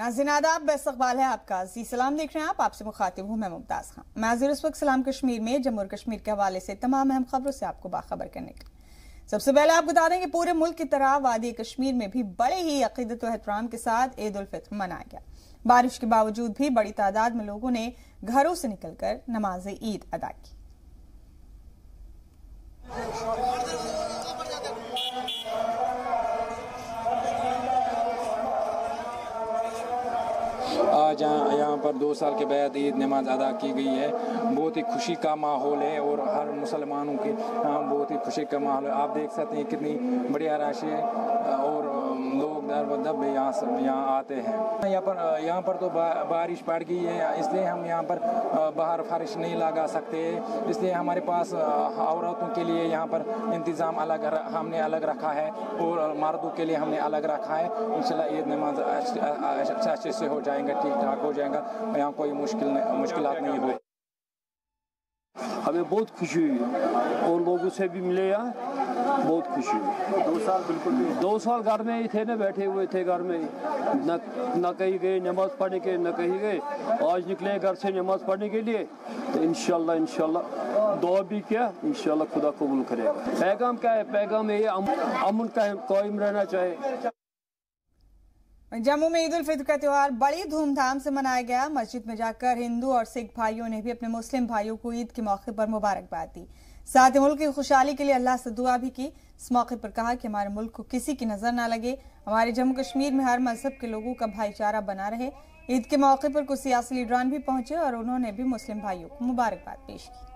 नाज़रीन आदाब, इस्तकबाल है आपका। जी सलाम देख रहे हैं आप, आपसे मुखातिब हूँ मैं मुमताज़ खान। मैं हाजिर इस वक्त सलाम कश्मीर में जम्मू और कश्मीर के हवाले से तमाम अहम खबरों से आपको बाखबर करने के लिए। सबसे पहले आप बता दें कि पूरे मुल्क की तरह वादी कश्मीर में भी बड़े ही अकीदत व एहतराम के साथ ईद उल फित्र मनाया गया। बारिश के बावजूद भी बड़ी तादाद में लोगों ने घरों से निकलकर नमाज ईद अदा की। आज यहाँ पर 2 साल के बाद ईद नमाज अदा की गई है। बहुत ही खुशी का माहौल है और हर मुसलमानों के यहाँ बहुत ही खुशी का माहौल है। आप देख सकते हैं कितनी बढ़िया राशि है और लोग दर यहाँ आते हैं। यहाँ पर तो बारिश पड़ गई है, इसलिए हम यहाँ पर बाहर फर्श नहीं लगा सकते, इसलिए हमारे पास औरतों के लिए यहाँ पर इंतज़ाम हमने अलग रखा है और मर्दों के लिए हमने अलग रखा है। इंशाल्लाह ईद नमाज अच्छे से हो जाएंगे, ठीक ठाक हो जाएगा, यहाँ कोई मुश्किलात नहीं हुई। हमें बहुत खुशी हुई और लोगों से भी मिले यार, बहुत खुशी हुई। 2 साल बिल्कुल भी 2 साल घर में ही थे ना, बैठे हुए थे घर में, न कहीं गए नमाज पढ़ने के, न कहीं गए। आज निकले घर से नमाज पढ़ने के लिए, तो इंशाल्लाह दुआ भी किया, इंशाल्लाह खुदा कबूल करेगा। पैगाम क्या है? पैगाम ये अमन का कायम रहना चाहिए। जम्मू में ईद उल फित्र का त्यौहार बड़ी धूमधाम से मनाया गया। मस्जिद में जाकर हिंदू और सिख भाइयों ने भी अपने मुस्लिम भाइयों को ईद के मौके पर मुबारकबाद दी। साथ ही मुल्क की खुशहाली के लिए अल्लाह से दुआ भी की। इस मौके पर कहा कि हमारे मुल्क को किसी की नजर न लगे, हमारे जम्मू कश्मीर में हर मजहब के लोगों का भाईचारा बना रहे। ईद के मौके पर कुछ सियासी लीडरान भी पहुंचे और उन्होंने भी मुस्लिम भाइयों को मुबारकबाद पेश की।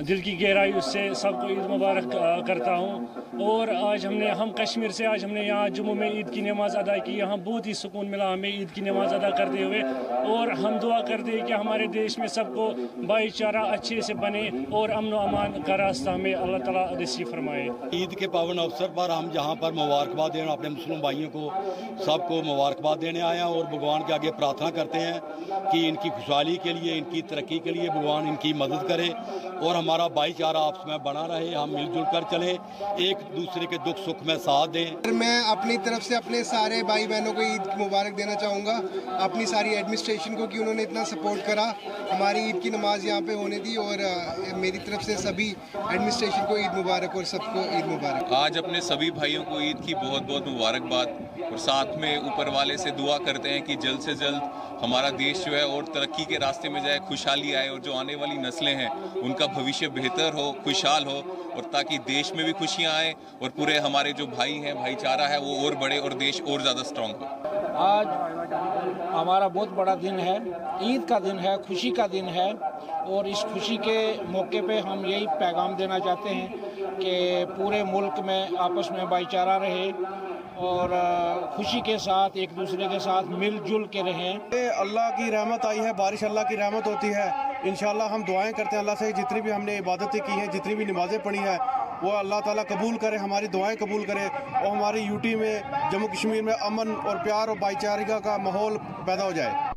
दिल की गहराई उससे सबको ईद मुबारक करता हूँ। और आज हम कश्मीर से आज हमने यहाँ जम्मू में ईद की नमाज़ अदा की। यहाँ बहुत ही सुकून मिला हमें ईद की नमाज़ अदा करते हुए, और हम दुआ करते हैं कि हमारे देश में सबको भाईचारा अच्छे से बने और अमन व अमान का रास्ता हमें अल्लाह ताला नसीब फरमाए। ईद के पावन अवसर पर हम यहाँ पर मुबारकबाद देना अपने मुस्लिम भाइयों को सबको मुबारकबाद देने आए हैं और भगवान के आगे प्रार्थना करते हैं कि इनकी खुशहाली के लिए, इनकी तरक्की के लिए भगवान इनकी मदद करे और हमारा भाईचारा आपस में बना रहे, हम मिलजुल कर चलें, एक दूसरे के दुख सुख में साथ दें। मैं अपनी तरफ से अपने सारे भाई बहनों को ईद की मुबारक देना चाहूँगा, अपनी सारी एडमिनिस्ट्रेशन को कि उन्होंने इतना सपोर्ट करा, हमारी ईद की नमाज यहाँ पे होने दी, और मेरी तरफ से सभी एडमिनिस्ट्रेशन को ईद मुबारक और सबको ईद मुबारक। आज अपने सभी भाइयों को ईद की बहुत बहुत मुबारकबाद, और साथ में ऊपर वाले से दुआ करते हैं कि जल्द से जल्द हमारा देश जो है और तरक्की के रास्ते में जाए, खुशहाली आए और जो आने वाली नस्लें हैं उनका भविष्य बेहतर हो, खुशहाल हो, और ताकि देश में भी खुशियां आए और पूरे हमारे जो भाई हैं, भाईचारा है वो और बढ़े और देश और ज़्यादा स्ट्रांग हो। आज हमारा बहुत बड़ा दिन है, ईद का दिन है, खुशी का दिन है, और इस खुशी के मौके पे हम यही पैगाम देना चाहते हैं कि पूरे मुल्क में आपस में भाईचारा रहे और खुशी के साथ एक दूसरे के साथ मिलजुल के रहें। अल्लाह की रहमत आई है, बारिश अल्लाह की रहमत होती है। इंशाल्लाह हम दुआएं करते हैं अल्लाह से, जितनी भी हमने इबादतें की हैं, जितनी भी नमाजें पढ़ी हैं, वो अल्लाह ताला कबूल करे, हमारी दुआएं कबूल करे, और हमारी यूटी में, जम्मू कश्मीर में अमन और प्यार और भाईचारे का माहौल पैदा हो जाए।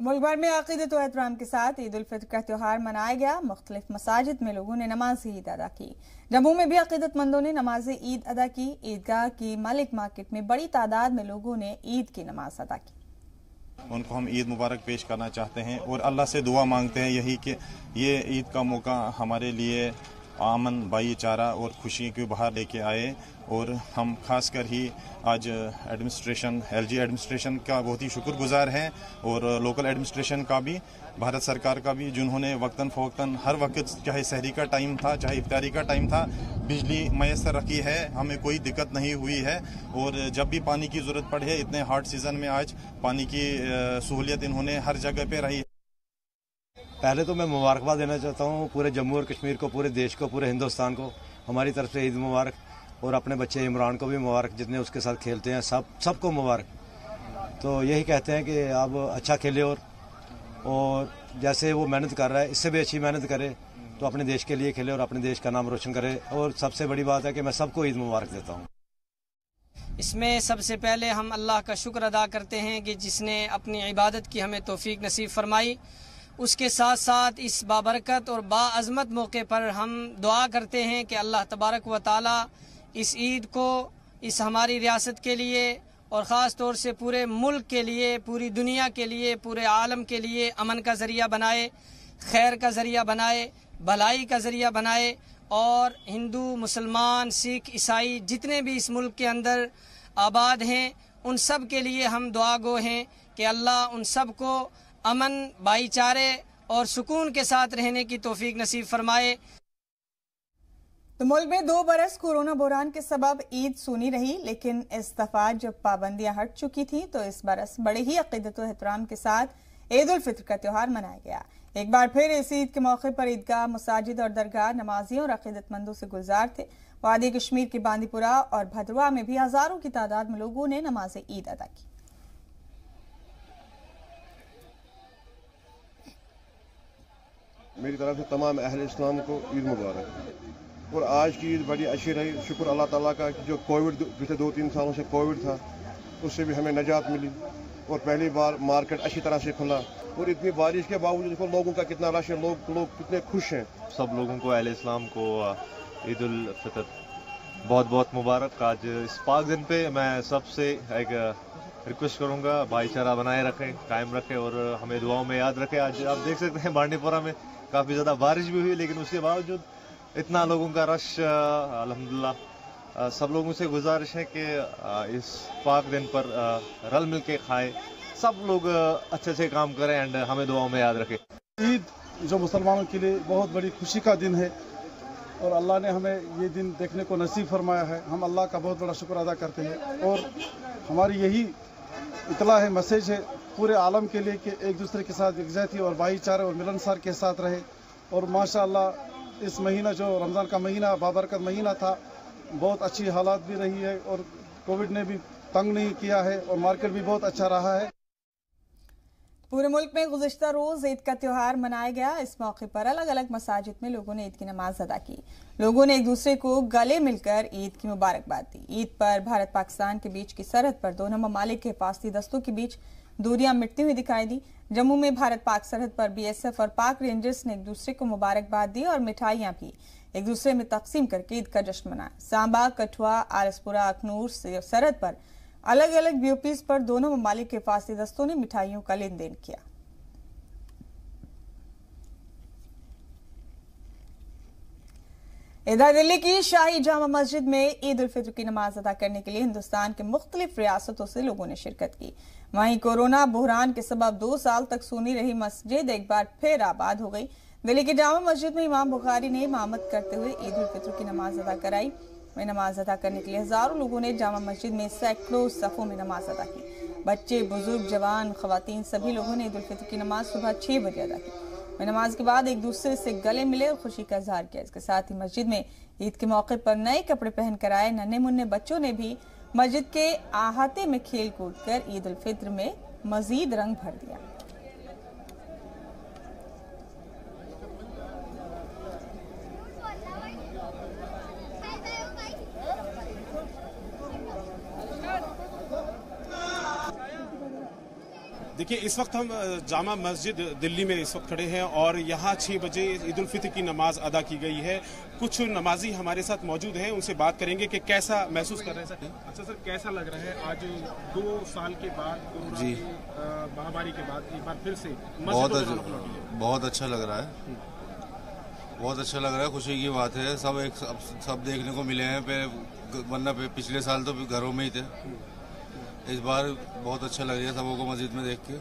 मुल्क भर में अकीदत व एहतराम के साथ ईद उल फित्र का त्यौहार मनाया गया। मुख्तलिफ मसाजिद में लोगों ने नमाज ईद अदा की। जम्मू में भी अकीदतमंदों ने नमाज ईद अदा की। ईदगाह की मलिक मार्केट में बड़ी तादाद में लोगों ने ईद की नमाज अदा की। उनको हम ईद मुबारक पेश करना चाहते हैं और अल्लाह से दुआ मांगते हैं यही कि ये ईद का मौका हमारे लिए अमन, भाईचारा और खुशी की बहार लेके आए, और हम खास कर ही आज एडमिनिस्ट्रेशन, एलजी एडमिनिस्ट्रेशन का बहुत ही शुक्रगुजार हैं, और लोकल एडमिनिस्ट्रेशन का भी, भारत सरकार का भी, जिन्होंने वक्तन फ़वक्तन हर वक्त, चाहे सहरी का टाइम था, चाहे इफ्तारी का टाइम था, बिजली मैसर रखी है, हमें कोई दिक्कत नहीं हुई है। और जब भी पानी की ज़रूरत पड़े, इतने हार्ड सीज़न में आज पानी की सहूलियत इन्होंने हर जगह पर रही। पहले तो मैं मुबारकबाद देना चाहता हूँ पूरे जम्मू और कश्मीर को, पूरे देश को, पूरे हिंदुस्तान को हमारी तरफ से ईद मुबारक, और अपने बच्चे इमरान को भी मुबारक, जितने उसके साथ खेलते हैं सबको मुबारक। तो यही कहते हैं कि आप अच्छा खेले और जैसे वो मेहनत कर रहा है इससे भी अच्छी मेहनत करे, तो अपने देश के लिए खेले और अपने देश का नाम रोशन करे। और सबसे बड़ी बात है कि मैं सबको ईद मुबारक देता हूँ। इसमें सबसे पहले हम अल्लाह का शुक्र अदा करते हैं कि जिसने अपनी इबादत की हमें तौफीक नसीब फरमाई। उसके साथ साथ इस बाबरकत और बाअज़मत मौके पर हम दुआ करते हैं कि अल्लाह तबारक व तआला इस ईद को इस हमारी रियासत के लिए और ख़ास तौर से पूरे मुल्क के लिए, पूरी दुनिया के लिए, पूरे आलम के लिए अमन का ज़रिया बनाए, खैर का ज़रिया बनाए, भलाई का ज़रिया बनाए और हिंदू, मुसलमान, सिख, ईसाई जितने भी इस मुल्क के अंदर आबाद हैं उन सब के लिए हम दुआ गो हैं कि अल्लाह उन सब को अमन, भाईचारे और सुकून के साथ रहने की तौफीक नसीब फरमाए। तो मुल्क में 2 बरस कोरोना बहरान के सबब ईद सूनी रही, लेकिन इस दफा जब पाबंदियां हट चुकी थी तो इस बरस बड़े ही अकीदत व एहतराम के साथ ईद उल फित्र का त्यौहार मनाया गया। एक बार फिर इस ईद के मौके पर ईदगाह, मसाजिद और दरगाह नमाजियों और अकीदतमंदों से गुलजार थे। वादी कश्मीर के बांदीपुरा और भद्रवा में भी हजारों की तादाद में लोगों ने नमाज ईद अदा की। मेरी तरफ से तमाम अहले इस्लाम को ईद मुबारक। और आज की ईद बड़ी अच्छी रही, शुक्र अल्लाह ताला का कि जो कोविड पिछले 2-3 सालों से कोविड था उससे भी हमें निजात मिली और पहली बार मार्केट अच्छी तरह से खुला। और इतनी बारिश के बावजूद देखो लोगों का कितना रश है, लोग कितने खुश हैं। सब लोगों को अहले इस्लाम को ईद उल फितर बहुत बहुत मुबारक। आज इस पाक दिन पे मैं सबसे एक रिक्वेस्ट करूंगा, भाईचारा बनाए रखें, कायम रखें और हमें दुआओं में याद रखें। आज आप देख सकते हैं बांडीपुरा में काफ़ी ज़्यादा बारिश भी हुई, लेकिन उसके बावजूद इतना लोगों का रश, अल्हम्दुलिल्लाह। सब लोगों से गुजारिश है कि इस पाक दिन पर रल मिल के खाएं, सब लोग अच्छे से काम करें एंड हमें दुआओं में याद रखें। ईद जो मुसलमानों के लिए बहुत बड़ी खुशी का दिन है और अल्लाह ने हमें ये दिन देखने को नसीब फरमाया है। हम अल्लाह का बहुत बड़ा शुक्र अदा करते हैं और हमारी यही इतला है, मैसेज है पूरे आलम के लिए कि एक दूसरे के साथ यकजहती और भाईचारे और मिलनसार के साथ रहे। और माशाअल्लाह इस महीना जो रमज़ान का महीना बाबरकत महीना था, बहुत अच्छी हालात भी रही है और कोविड ने भी तंग नहीं किया है और मार्केट भी बहुत अच्छा रहा है। पूरे मुल्क में गुज़िश्ता रोज ईद का त्यौहार मनाया गया। इस मौके पर अलग अलग मसाजिद में लोगों ने ईद की नमाज अदा की। लोगों ने एक दूसरे को गले मिलकर ईद की मुबारकबाद दी। ईद पर भारत पाकिस्तान के बीच की सरहद पर दोनों ममालिक के हिफाजती दस्तों के बीच दूरियां मिटती हुई दिखाई दी। जम्मू में भारत पाक सरहद पर BSF और पाक रेंजर्स ने एक दूसरे को मुबारकबाद दी और मिठाइयां भी एक दूसरे में तकसीम करके ईद का जश्न मनाया। सांबा, कठुआ, आरसपुरा, अखनूर से सरहद पर अलग अलग BOPs पर दोनों ममालिक के हिफाजती दस्तों ने मिठाइयों का लेन देन किया। इधर दिल्ली की शाही जामा मस्जिद में ईद उल फित्र की नमाज अदा करने के लिए हिंदुस्तान के मुख्तलिफ रियासतों से लोगों ने शिरकत की। वहीं कोरोना बहरान के सबब 2 साल तक सूनी रही मस्जिद एक बार फिर आबाद हो गई। दिल्ली की जामा मस्जिद में इमाम बुखारी ने इमामत करते हुए ईद उल फित्र की नमाज अदा कराई। वहीं नमाज अदा करने के लिए हजारों लोगों ने जामा मस्जिद में सैकड़ों सफ़ों में नमाज अदा की। बच्चे, बुजुर्ग, जवान, खवातीन सभी लोगों ने ईद उल फित्र की नमाज सुबह 6 बजे अदा की। नमाज के बाद एक दूसरे से गले मिले और खुशी का इजहार किया। इसके साथ ही मस्जिद में ईद के मौके पर नए कपड़े पहनकर आए नन्हे मुन्ने बच्चों ने भी मस्जिद के अहाते में खेल कूद कर ईद उल फित्र में मजीद रंग भर दिया। देखिए, इस वक्त हम जामा मस्जिद दिल्ली में इस वक्त खड़े हैं और यहाँ 6 बजे ईद उल फित्र की नमाज अदा की गई है। कुछ नमाजी हमारे साथ मौजूद हैं, उनसे बात करेंगे कि कैसा महसूस कर रहे हैं सर। अच्छा सर, कैसा लग रहा है आज 2 साल के बाद कोरोना महामारी के बाद एक बार फिर से बहुत अच्छा लग रहा है, बहुत अच्छा लग रहा है। खुशी की बात है, सब देखने को मिले हैं, वरना पिछले साल तो घरों में ही थे। इस बार बहुत अच्छा लग रहा है सबों को मस्जिद में देख के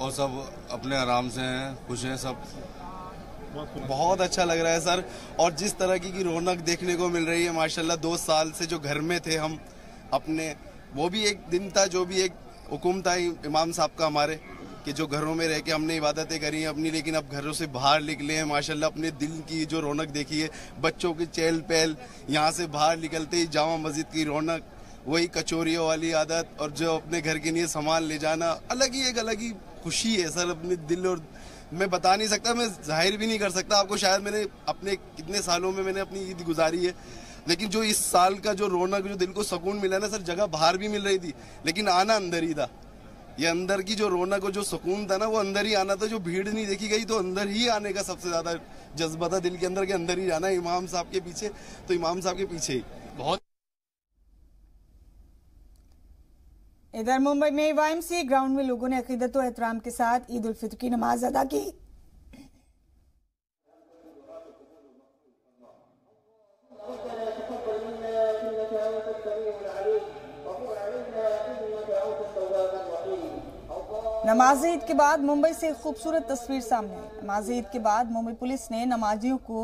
और सब अपने आराम से हैं, खुश हैं सब। बहुत अच्छा लग रहा है सर। और जिस तरह की रौनक देखने को मिल रही है माशाल्लाह, 2 साल से जो घर में थे हम अपने, वो भी एक दिन था, जो भी एक हुक्म था इमाम साहब का हमारे कि जो घरों में रह के हमने इबादतें करी हैं अपनी, लेकिन अब घरों से बाहर निकले हैं माशाल्लाह। अपने दिल की जो रौनक देखी है, बच्चों की चहल पहल, यहाँ से बाहर निकलते ही जामा मस्जिद की रौनक, वही कचौरियों वाली आदत और जो अपने घर के लिए सामान ले जाना, अलग ही खुशी है सर अपने दिल। और मैं बता नहीं सकता, मैं जाहिर भी नहीं कर सकता आपको। शायद मैंने अपने कितने सालों में मैंने अपनी ईद गुजारी है, लेकिन जो इस साल का जो रौनक, जो दिल को सुकून मिला ना सर, जगह बाहर भी मिल रही थी लेकिन आना अंदर ही था। ये अंदर की जो रौनक और जो सुकून था ना, वो अंदर ही आना था। जो भीड़ नहीं देखी गई तो अंदर ही आने का सबसे ज्यादा जज्बा था दिल के अंदर ही जाना इमाम साहब के पीछे, तो इमाम साहब के पीछे ही बहुत। इधर मुंबई में YMCA ग्राउंड में लोगों ने अकीदत व एहतराम के साथ ईद उल फित्र की नमाज अदा की। नमाज ईद के बाद मुंबई से एक खूबसूरत तस्वीर सामने आई। नमाज ईद के बाद मुंबई पुलिस ने नमाजियों को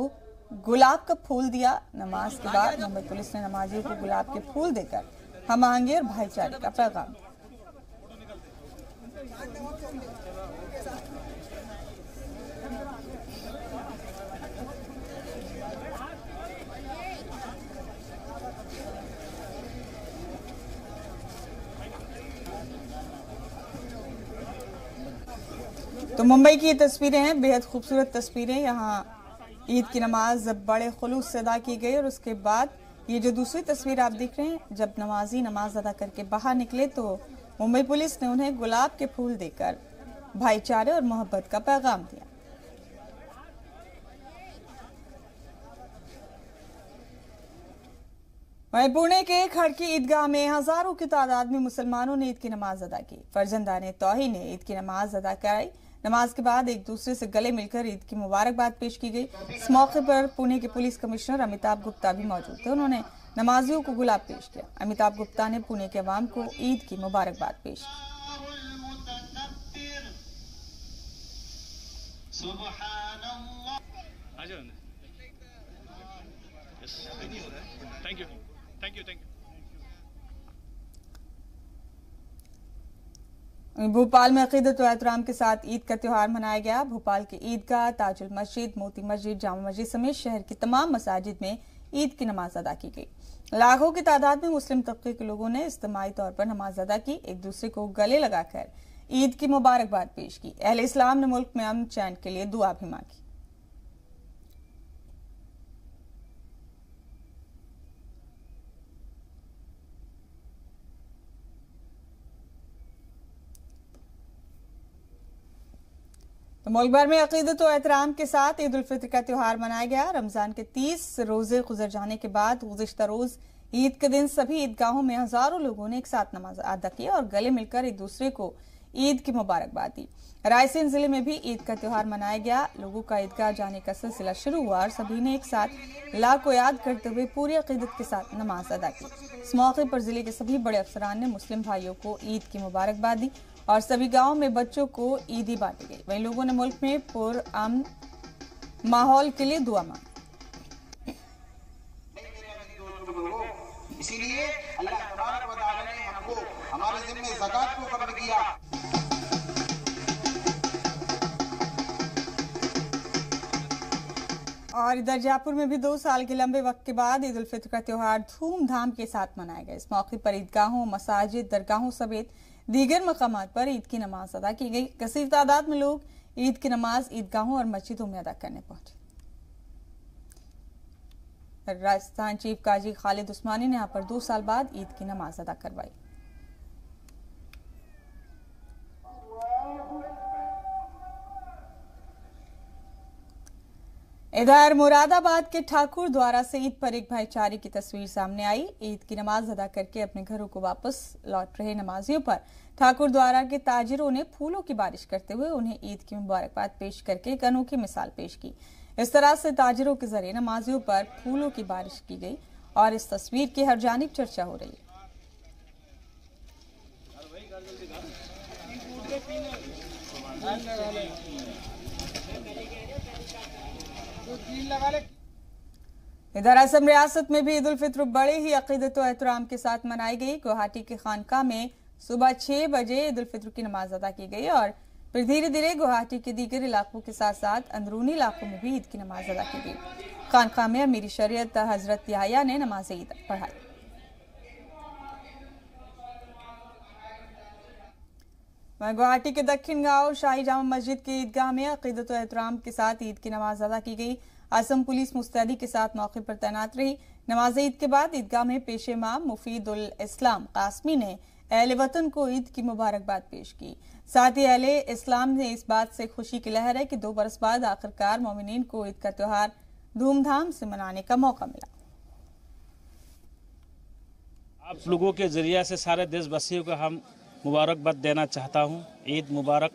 गुलाब का फूल दिया। नमाज के बाद मुंबई पुलिस ने नमाजियों को गुलाब के फूल देकर हम आहंगी और भाईचारे का पैगाम दिया। तो मुंबई की ये तस्वीरें हैं, बेहद खूबसूरत तस्वीरें। यहाँ ईद की नमाज बड़े खुलूस से अदा की गई और उसके बाद ये जो दूसरी तस्वीर आप देख रहे हैं, जब नमाजी नमाज अदा करके बाहर निकले तो मुंबई पुलिस ने उन्हें गुलाब के फूल देकर भाईचारे और मोहब्बत का पैगाम दिया। वहीं पुणे के खड़की ईदगाह में हजारों की तादाद में मुसलमानों ने ईद की नमाज अदा की। फर्जंदाने तौहीद ने ईद की नमाज अदा कराई। नमाज के बाद एक दूसरे से गले मिलकर ईद की मुबारकबाद पेश की गई। इस मौके पर पुणे के पुलिस कमिश्नर अमिताभ गुप्ता भी मौजूद थे। उन्होंने नमाजियों को गुलाब पेश किया। अमिताभ गुप्ता ने पुणे के अवाम को ईद की मुबारकबाद पेश की। भोपाल में अकीदत व एहतराम के साथ ईद का त्योहार मनाया गया। भोपाल के ईदगाह, ताजुल मस्जिद, मोती मस्जिद, जामा मस्जिद समेत शहर की तमाम मसाजिद में ईद की नमाज अदा की गई। लाखों की तादाद में मुस्लिम तबके के लोगों ने इज्तिमाई तौर पर नमाज अदा की। एक दूसरे को गले लगाकर ईद की मुबारकबाद पेश की। अहले इस्लाम ने मुल्क में अमन चैन के लिए दुआ भी मांगी। तो मुल्क भर में अकीदत और एहतराम के साथ ईद उल फित्र का त्योहार मनाया गया। रमजान के 30 रोजे गुजर जाने के बाद गुज़िश्ता रोज ईद के दिन सभी ईदगाहों में हजारों लोगों ने एक साथ नमाज अदा की और गले मिलकर एक दूसरे को ईद की मुबारकबाद दी। रायसेन जिले में भी ईद का त्योहार मनाया गया। लोगों का ईदगाह जाने का सिलसिला शुरू हुआ और सभी ने एक साथ अल्लाह को याद करते हुए पूरी अकीदत के साथ नमाज अदा की। इस मौके पर जिले के सभी बड़े अफसरान ने मुस्लिम भाइयों को ईद की मुबारकबाद दी और सभी गांवों में बच्चों को ईदी बांटी गई। वहीं लोगों ने मुल्क में पुरअमन माहौल के लिए दुआ मांगी। इसीलिए अल्लाह तबारक व तआला ने हमको हमारे ज़िम्मे ज़कात को फर्ज किया। और इधर जयपुर में भी 2 साल के लंबे वक्त के बाद ईद उल फित्र का त्योहार धूमधाम के साथ मनाया गया। इस मौके पर ईदगाहों, मसाजिद, दरगाहों समेत दीगर मकामात पर ईद की नमाज अदा की गई। कसीर तादाद में लोग ईद की नमाज ईदगाहों और मस्जिदों में अदा करने पहुंचे। राजस्थान चीफ काजी खालिद उस्मानी ने यहाँ पर 2 साल बाद ईद की नमाज अदा करवाई। इधर मुरादाबाद के ठाकुर द्वारा से ईद पर एक भाईचारे की तस्वीर सामने आई। ईद की नमाज अदा करके अपने घरों को वापस लौट रहे नमाजियों पर ठाकुर द्वारा के ताजिरों ने फूलों की बारिश करते हुए उन्हें ईद की मुबारकबाद पेश करके एक अनोखी मिसाल पेश की। इस तरह से ताजिरों के जरिए नमाजियों पर फूलों की बारिश की गई और इस तस्वीर की हर जानिब चर्चा हो रही है। इधर असम रियासत में भी ईद उल फित्र बड़े ही अकीदत और एहतराम के साथ मनाई गई। गुवाहाटी के खानका में सुबह 6 बजे ईद उल फित्र की नमाज अदा की गई और फिर धीरे धीरे गुवाहाटी के दीगर इलाकों के साथ साथ अंदरूनी इलाकों में भी ईद की नमाज अदा की गई। खानका में अमीर शरीयत हजरत याह्या ने नमाज ईद पढ़ाई। गुवाहाटी के दक्षिण गांव शाही जामा मस्जिद की ईदगाह में अकीदत और एहतराम के साथ ईद की नमाज अदा की गई। असम पुलिस मुस्तैदी के साथ मौके पर तैनात रही। नमाज ईद के बाद ईदगाह में पेशे इमाम मुफीद उल इस्लाम कासमी ने अहले वतन को ईद की मुबारकबाद पेश की। साथ ही अहले इस्लाम ने इस बात से खुशी की लहर है कि 2 बरस बाद आखिरकार मोमिनीन को ईद का त्योहार धूमधाम से मनाने का मौका मिला। आप लोगों के जरिए से सारे देशवासियों को हम मुबारकबाद देना चाहता हूं। ईद मुबारक।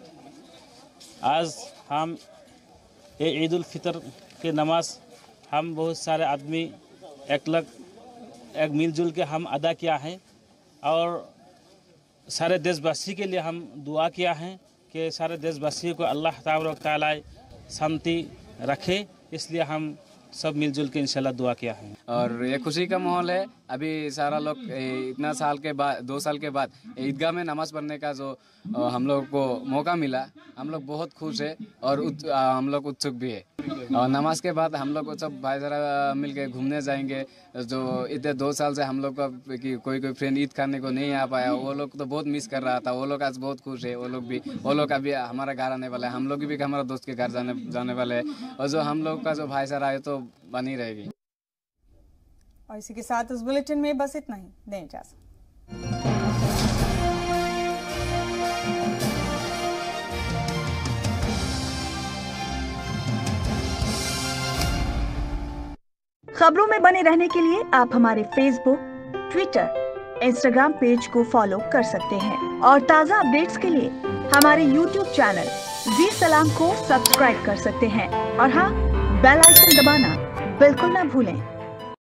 आज हम ईद उल फितर की नमाज हम बहुत सारे आदमी एक मिलजुल के हम अदा किया है और सारे देशवासी के लिए हम दुआ किया है कि सारे देशवासियों को अल्लाह तबारक तआला शांति रखे, इसलिए हम सब मिलजुल के इंशाल्लाह दुआ किया है। और ये खुशी का माहौल है। अभी सारा लोग इतना साल के बाद 2 साल के बाद ईदगाह में नमाज़ पढ़ने का जो हम लोग को मौका मिला, हम लोग बहुत खुश है और हम लोग उत्सुक भी है। और नमाज के बाद हम लोग सब भाई जरा मिल के घूमने जाएंगे। जो इतने 2 साल से हम लोग का कोई फ्रेंड ईद खाने को नहीं आ पाया, वो लोग तो बहुत मिस कर रहा था। वो लोग आज बहुत खुश है। वो लोग अभी हमारा घर आने वाला है। हम लोग भी हमारा दोस्त के घर जाने वाले हैं। और जो हम लोग का जो भाईचारा है तो बनी रहेगी। और इसी के साथ इस बुलेटिन में बस इतना ही। दें इजाज़त। खबरों में बने रहने के लिए आप हमारे फेसबुक, ट्विटर, इंस्टाग्राम पेज को फॉलो कर सकते हैं और ताज़ा अपडेट्स के लिए हमारे YouTube चैनल जी सलाम को सब्सक्राइब कर सकते हैं। और हाँ, बेल आइकन दबाना बिल्कुल ना भूलें।